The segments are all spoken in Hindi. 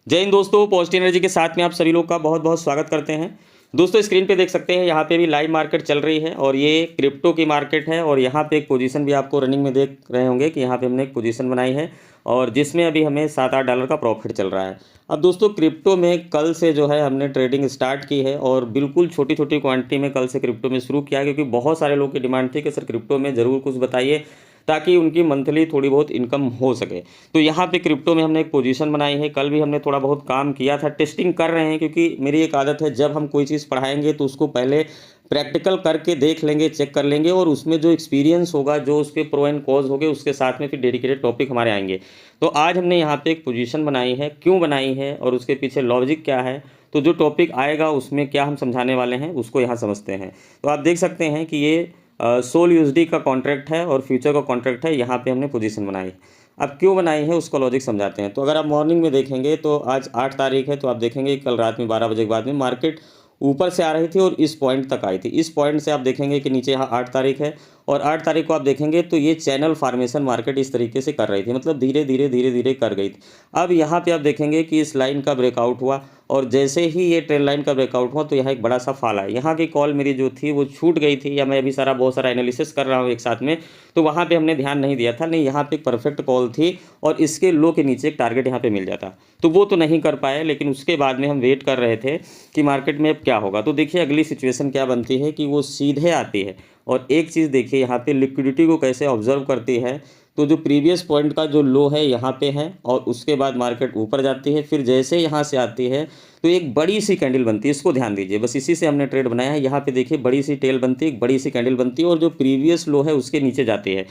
जय हिंद दोस्तों, पॉजिटिव एनर्जी के साथ में आप सभी लोग का बहुत बहुत स्वागत करते हैं। दोस्तों स्क्रीन पे देख सकते हैं, यहाँ पे भी लाइव मार्केट चल रही है और ये क्रिप्टो की मार्केट है। और यहाँ पे एक पोजीशन भी आपको रनिंग में देख रहे होंगे कि यहाँ पे हमने एक पोजीशन बनाई है और जिसमें अभी हमें $7-8 का प्रॉफिट चल रहा है। अब दोस्तों क्रिप्टो में कल से जो है हमने ट्रेडिंग स्टार्ट की है और बिल्कुल छोटी छोटी क्वांटिटी में कल से क्रिप्टो में शुरू किया है, क्योंकि बहुत सारे लोग की डिमांड थी कि सर क्रिप्टो में ज़रूर कुछ बताइए ताकि उनकी मंथली थोड़ी बहुत इनकम हो सके। तो यहाँ पे क्रिप्टो में हमने एक पोजीशन बनाई है। कल भी हमने थोड़ा बहुत काम किया था, टेस्टिंग कर रहे हैं, क्योंकि मेरी एक आदत है जब हम कोई चीज़ पढ़ाएंगे तो उसको पहले प्रैक्टिकल करके देख लेंगे, चेक कर लेंगे और उसमें जो एक्सपीरियंस होगा, जो उसके प्रो एंड कॉज होंगे, उसके साथ में फिर डेडिकेटेड टॉपिक हमारे आएंगे। तो आज हमने यहाँ पे एक पोजीशन बनाई है, क्यों बनाई है और उसके पीछे लॉजिक क्या है, तो जो टॉपिक आएगा उसमें क्या हम समझाने वाले हैं उसको यहाँ समझते हैं। तो आप देख सकते हैं कि ये सोल यूएसडी का कॉन्ट्रैक्ट है और फ्यूचर का कॉन्ट्रैक्ट है। यहाँ पे हमने पोजीशन बनाई है। अब क्यों बनाई है उसका लॉजिक समझाते हैं। तो अगर आप मॉर्निंग में देखेंगे तो आज 8 तारीख है, तो आप देखेंगे कल रात में 12 बजे के बाद में मार्केट ऊपर से आ रही थी और इस पॉइंट तक आई थी। इस पॉइंट से आप देखेंगे कि नीचे यहाँ 8 तारीख है और 8 तारीख को आप देखेंगे तो ये चैनल फार्मेशन मार्केट इस तरीके से कर रही थी, मतलब धीरे धीरे धीरे धीरे कर गई थी। अब यहाँ पे आप देखेंगे कि इस लाइन का ब्रेकआउट हुआ और जैसे ही ये ट्रेंड लाइन का ब्रेकआउट हुआ तो यहाँ एक बड़ा सा फॉल आया। यहाँ की कॉल मेरी जो थी वो छूट गई थी, या मैं अभी बहुत सारा एनालिसिस कर रहा हूँ एक साथ में, तो वहाँ पे हमने ध्यान नहीं दिया था। नहीं, यहाँ पे एक परफेक्ट कॉल थी और इसके लो के नीचे एक टारगेट यहाँ पे मिल जाता, तो वो तो नहीं कर पाए। लेकिन उसके बाद में हम वेट कर रहे थे कि मार्केट में अब क्या होगा। तो देखिए अगली सिचुएशन क्या बनती है कि वो सीधे आती है और एक चीज़ देखिए यहाँ पे लिक्विडिटी को कैसे ऑब्जर्व करती है। तो जो प्रीवियस पॉइंट का जो लो है यहाँ पे है और उसके बाद मार्केट ऊपर जाती है, फिर जैसे यहाँ से आती है तो एक बड़ी सी कैंडल बनती है। इसको ध्यान दीजिए, बस इसी से हमने ट्रेड बनाया है। यहाँ पे देखिए बड़ी सी टेल बनती है, एक बड़ी सी कैंडल बनती है और जो प्रीवियस लो है उसके नीचे जाती है।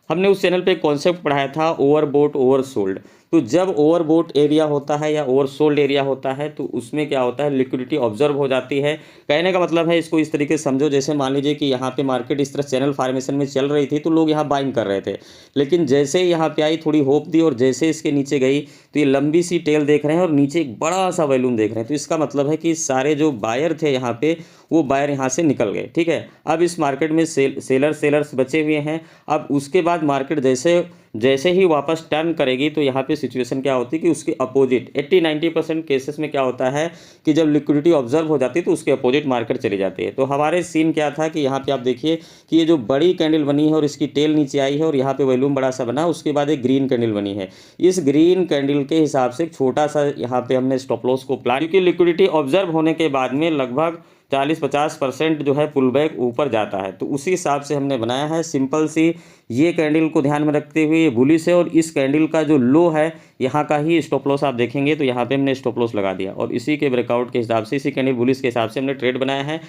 हमने उस चैनल पे एक कॉन्सेप्ट पढ़ाया था, ओवरबोट ओवरसोल्ड। तो जब ओवरबोट एरिया होता है या ओवरसोल्ड एरिया होता है तो उसमें क्या होता है, लिक्विडिटी ऑब्जर्व हो जाती है। कहने का मतलब है, इसको इस तरीके से समझो, जैसे मान लीजिए कि यहाँ पे मार्केट इस तरह चैनल फॉर्मेशन में चल रही थी तो लोग यहाँ बाइंग कर रहे थे, लेकिन जैसे ही यहाँ पे आई थोड़ी होप दी और जैसे इसके नीचे गई तो ये लंबी सी टेल देख रहे हैं और नीचे एक बड़ा सा वैल्यूम देख रहे हैं। तो इसका मतलब है कि सारे जो बायर थे यहाँ पे वो बायर यहाँ से निकल गए। ठीक है, अब इस मार्केट में सेलर्स बचे हुए हैं। अब उसके बाद मार्केट जैसे जैसे ही वापस टर्न करेगी तो यहाँ पे सिचुएशन क्या होती है कि उसके अपोजिट 80-90% केसेस में क्या होता है कि जब लिक्विडिटी ऑब्जर्व हो जाती है तो उसके अपोजिट मार्केट चली जाती है। तो हमारे सीन क्या था कि यहाँ पे आप देखिए कि ये जो बड़ी कैंडल बनी है और इसकी टेल नीचे आई है और यहाँ पे वॉल्यूम बड़ा सा बना, उसके बाद एक ग्रीन कैंडल बनी है। इस ग्रीन कैंडल के हिसाब से एक छोटा सा यहाँ पे हमने स्टॉप लॉस को प्लान, क्योंकि लिक्विडिटी ऑब्जर्व होने के बाद में लगभग 40-50% जो है पुल बैक ऊपर जाता है। तो उसी हिसाब से हमने बनाया है। सिंपल सी ये कैंडल को ध्यान में रखते हुए ये बुलिश है और इस कैंडल का जो लो है यहाँ का ही स्टॉप लॉस आप देखेंगे तो यहाँ पे हमने स्टॉप लॉस लगा दिया और इसी के ब्रेकआउट के हिसाब से, इसी कैंडल बुलिश के हिसाब से हमने ट्रेड बनाया है।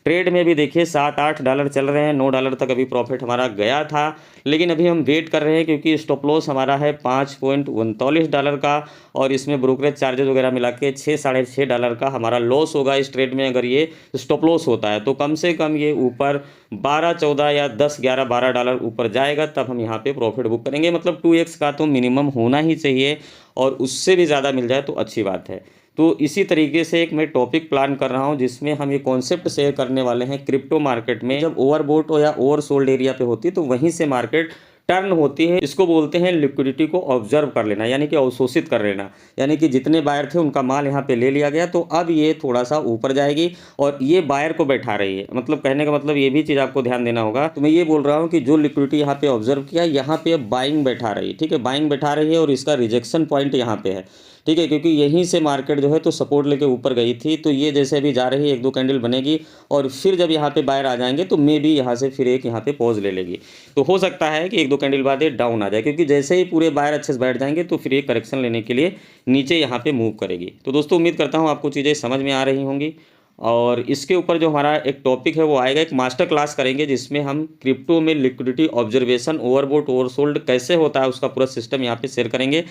ट्रेड में भी देखिए $7-8 चल रहे हैं, $9 तक अभी प्रॉफिट हमारा गया था। लेकिन अभी हम वेट कर रहे हैं क्योंकि स्टॉप लॉस हमारा है $5.39 का और इसमें ब्रोकरेज चार्जेस वगैरह मिला के $6-6.5 का हमारा लॉस होगा इस ट्रेड में। अगर ये स्टॉप लॉस होता है तो कम से कम ये ऊपर 12-14 या 10-11-12 ऊपर जाएगा, तब हम यहाँ पे प्रॉफिट बुक करेंगे। मतलब 2x का तो मिनिमम होना ही चाहिए और उससे भी ज़्यादा मिल जाए तो अच्छी बात है। तो इसी तरीके से एक मैं टॉपिक प्लान कर रहा हूं जिसमें हम ये कॉन्सेप्ट शेयर करने वाले हैं। क्रिप्टो मार्केट में जब ओवरबोट या ओवरसोल्ड एरिया पे होती है तो वहीं से मार्केट टर्न होती है। इसको बोलते हैं लिक्विडिटी को ऑब्जर्व कर लेना, यानी कि अवशोषित कर लेना, यानी कि जितने बायर थे उनका माल यहाँ पे ले लिया गया तो अब ये थोड़ा सा ऊपर जाएगी और ये बायर को बैठा रही है। मतलब कहने का मतलब ये भी चीज़ आपको ध्यान देना होगा। तो मैं ये बोल रहा हूँ कि जो लिक्विडिटी यहाँ पे ऑब्जर्व किया, यहाँ पे अब बाइंग बैठा रही है। ठीक है, बाइंग बैठा रही है और इसका रिजेक्शन पॉइंट यहाँ पे है। ठीक है, क्योंकि यहीं से मार्केट जो है तो सपोर्ट लेके ऊपर गई थी, तो ये जैसे अभी जा रही है 1-2 कैंडल बनेगी और फिर जब यहाँ पे बायर आ जाएंगे तो मे भी यहाँ से फिर एक यहाँ पे पॉज ले लेगी। तो हो सकता है कि 1-2 कैंडल बाद ये डाउन आ जाए, क्योंकि जैसे ही पूरे बायर अच्छे से बैठ जाएंगे तो फिर ये करेक्शन लेने के लिए नीचे यहाँ पे मूव करेगी। तो दोस्तों उम्मीद करता हूँ आपको चीज़ें समझ में आ रही होंगी और इसके ऊपर जो हमारा एक टॉपिक है वो आएगा, एक मास्टर क्लास करेंगे जिसमें हम क्रिप्टो में लिक्विडिटी ऑब्जर्वेशन, ओवरबोट ओवरसोल्ड कैसे होता है उसका पूरा सिस्टम यहाँ पे शेयर करेंगे।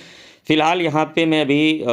फिलहाल यहाँ पे मैं अभी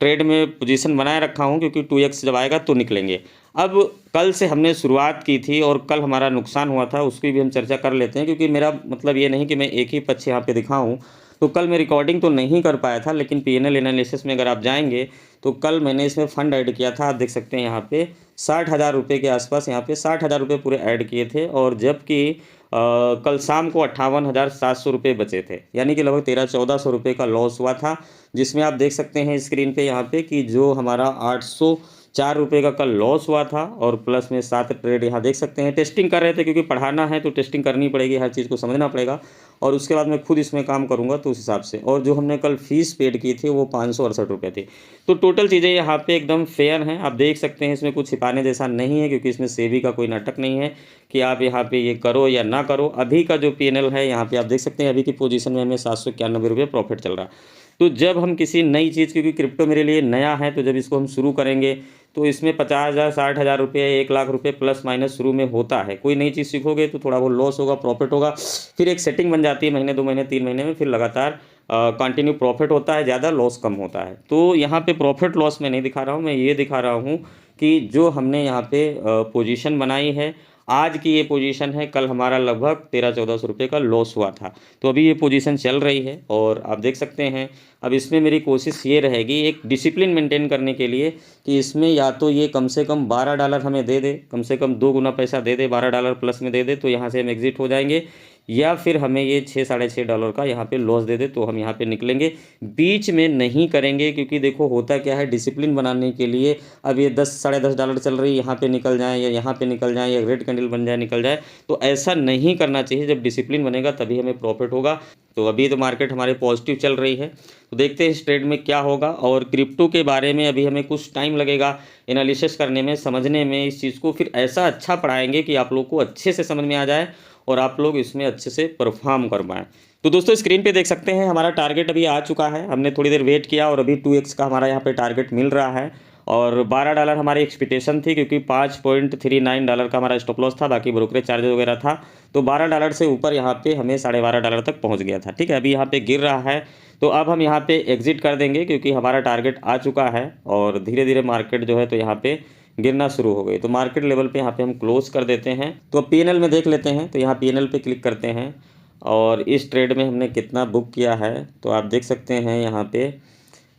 ट्रेड में पोजीशन बनाए रखा हूँ क्योंकि 2x जब आएगा तो निकलेंगे। अब कल से हमने शुरुआत की थी और कल हमारा नुकसान हुआ था, उसकी भी हम चर्चा कर लेते हैं, क्योंकि मेरा मतलब ये नहीं कि मैं एक ही पक्ष यहाँ पे दिखाऊँ। तो कल मैं रिकॉर्डिंग तो नहीं कर पाया था, लेकिन पीएनएल एनालिसिस में अगर आप जाएंगे तो कल मैंने इसमें फ़ंड ऐड किया था। आप देख सकते हैं यहाँ पे 60,000 रुपये के आसपास यहाँ पे 60,000 रुपये पूरे ऐड किए थे, और जबकि कल शाम को 58,700 रुपये बचे थे, यानी कि लगभग 1300-1400 रुपये का लॉस हुआ था। जिसमें आप देख सकते हैं स्क्रीन पे यहाँ पे कि जो हमारा 804 रुपये का कल लॉस हुआ था, और प्लस में 7 ट्रेड यहाँ देख सकते हैं। टेस्टिंग कर रहे थे, क्योंकि पढ़ाना है तो टेस्टिंग करनी पड़ेगी, हर चीज़ को समझना पड़ेगा, और उसके बाद मैं खुद इसमें काम करूँगा तो उस हिसाब से। और जो हमने कल फीस पेड की थी वो 568 रुपये थी। तो टोटल चीज़ें यहाँ पे एकदम फेयर हैं, आप देख सकते हैं। इसमें कुछ छिपाने जैसा नहीं है, क्योंकि इसमें सेबी का कोई नाटक नहीं है कि आप यहाँ पे ये करो या ना करो। अभी का जो पीएनएल है यहाँ पे आप देख सकते हैं, अभी की पोजीशन में हमें 791 रुपये प्रॉफिट चल रहा है। तो जब हम किसी नई चीज़, क्योंकि क्रिप्टो मेरे लिए नया है, तो जब इसको हम शुरू करेंगे तो इसमें 50,000, 60,000 रुपये, 1,00,000 रुपये प्लस माइनस शुरू में होता है। कोई नई चीज़ सीखोगे तो थोड़ा बहुत लॉस होगा, प्रॉफिट होगा, फिर एक सेटिंग बन जाती है, महीने 2 महीने 3 महीने में, फिर लगातार कंटिन्यू प्रॉफिट होता है, ज़्यादा लॉस कम होता है। तो यहाँ पे प्रॉफिट लॉस मैं नहीं दिखा रहा हूँ, मैं ये दिखा रहा हूँ कि जो हमने यहाँ पे पोजीशन बनाई है, आज की ये पोजीशन है, कल हमारा लगभग 1300-1400 रुपये का लॉस हुआ था। तो अभी ये पोजीशन चल रही है, और आप देख सकते हैं अब इसमें मेरी कोशिश ये रहेगी एक डिसिप्लिन मेंटेन करने के लिए कि इसमें या तो ये कम से कम $12 हमें दे दे, कम से कम 2 गुना पैसा दे दे, $12 प्लस में दे दे, तो यहाँ से हम एग्जिट हो जाएंगे, या फिर हमें ये $6-6.5 का यहाँ पे लॉस दे दे तो हम यहाँ पे निकलेंगे। बीच में नहीं करेंगे, क्योंकि देखो होता क्या है, डिसिप्लिन बनाने के लिए अब ये $10-10.5 चल रही है, यहाँ पे निकल जाए या यहाँ पे निकल जाए या रेड कैंडल बन जाए निकल जाए, तो ऐसा नहीं करना चाहिए। जब डिसिप्लिन बनेगा तभी हमें प्रॉफिट होगा। तो अभी तो मार्केट हमारे पॉजिटिव चल रही है, तो देखते हैं इस ट्रेड में क्या होगा। और क्रिप्टो के बारे में अभी हमें कुछ टाइम लगेगा एनालिसिस करने में, समझने में इस चीज़ को, फिर ऐसा अच्छा पढ़ाएंगे कि आप लोग को अच्छे से समझ में आ जाए और आप लोग इसमें अच्छे से परफॉर्म कर पाएँ। तो दोस्तों स्क्रीन पे देख सकते हैं हमारा टारगेट अभी आ चुका है। हमने थोड़ी देर वेट किया और अभी 2x का हमारा यहाँ पे टारगेट मिल रहा है, और $12 हमारी एक्सपेक्टेशन थी, क्योंकि $5.39 का हमारा स्टॉप लॉस था, बाकी ब्रोकरेज चार्जेस वगैरह था। तो $12 से ऊपर यहाँ पे हमें $12.5 तक पहुँच गया था। ठीक है, अभी यहाँ पे गिर रहा है, तो अब हम यहाँ पे एग्जिट कर देंगे, क्योंकि हमारा टारगेट आ चुका है, और धीरे धीरे मार्केट जो है तो यहाँ पे गिरना शुरू हो गई। तो मार्केट लेवल पे यहाँ पे हम क्लोज कर देते हैं। तो अब पीएनएल में देख लेते हैं, तो यहाँ पीएनएल पे क्लिक करते हैं, और इस ट्रेड में हमने कितना बुक किया है तो आप देख सकते हैं यहाँ पे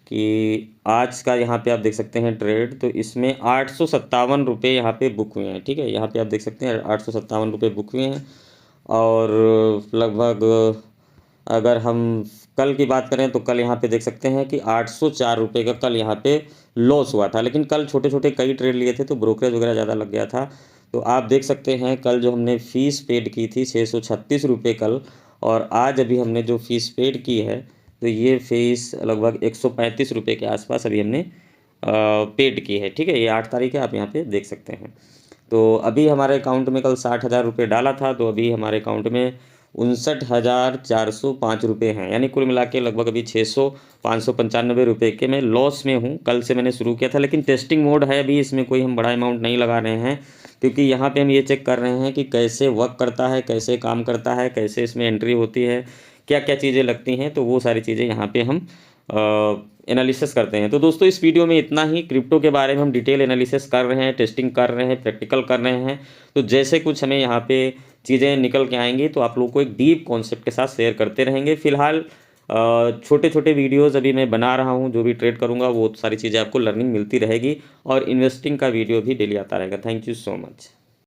कि आज का यहाँ पे आप देख सकते हैं ट्रेड, तो इसमें 857 रुपये यहाँ पे बुक हुए हैं। ठीक है, यहाँ पे आप देख सकते हैं 857 रुपये बुक हुए हैं, और लगभग अगर हम कल की बात करें तो कल यहाँ पे देख सकते हैं कि 804 रुपये का कल यहाँ पे लॉस हुआ था, लेकिन कल छोटे छोटे कई ट्रेड लिए थे तो ब्रोकरेज वगैरह ज़्यादा लग गया था। तो आप देख सकते हैं कल जो हमने फ़ीस पेड की थी 636 रुपये कल, और आज अभी हमने जो फ़ीस पेड की है तो ये फ़ीस लगभग 135 रुपये के आसपास अभी हमने पेड की है। ठीक है, ये 8 तारीख है, आप यहाँ पे देख सकते हैं। तो अभी हमारे अकाउंट में कल 60,000 रुपये डाला था, तो अभी हमारे अकाउंट में 59,405 रुपये हैं, यानी कुल मिला के लगभग अभी 595 रुपये के मैं लॉस में हूँ। कल से मैंने शुरू किया था, लेकिन टेस्टिंग मोड है अभी, इसमें कोई हम बड़ा अमाउंट नहीं लगा रहे हैं, क्योंकि यहाँ पे हम ये चेक कर रहे हैं कि कैसे वर्क करता है, कैसे काम करता है, कैसे इसमें एंट्री होती है, क्या क्या चीज़ें लगती हैं, तो वो सारी चीज़ें यहाँ पे हम एनालिसिस करते हैं। तो दोस्तों इस वीडियो में इतना ही। क्रिप्टो के बारे में हम डिटेल एनालिसिस कर रहे हैं, टेस्टिंग कर रहे हैं, प्रैक्टिकल कर रहे हैं। तो जैसे कुछ हमें यहाँ पे चीज़ें निकल के आएंगी तो आप लोग को एक डीप कॉन्सेप्ट के साथ शेयर करते रहेंगे। फिलहाल छोटे छोटे वीडियोज़ अभी मैं बना रहा हूँ, जो भी ट्रेड करूँगा वो सारी चीज़ें आपको लर्निंग मिलती रहेगी, और इन्वेस्टिंग का वीडियो भी डेली आता रहेगा। Thank you so much.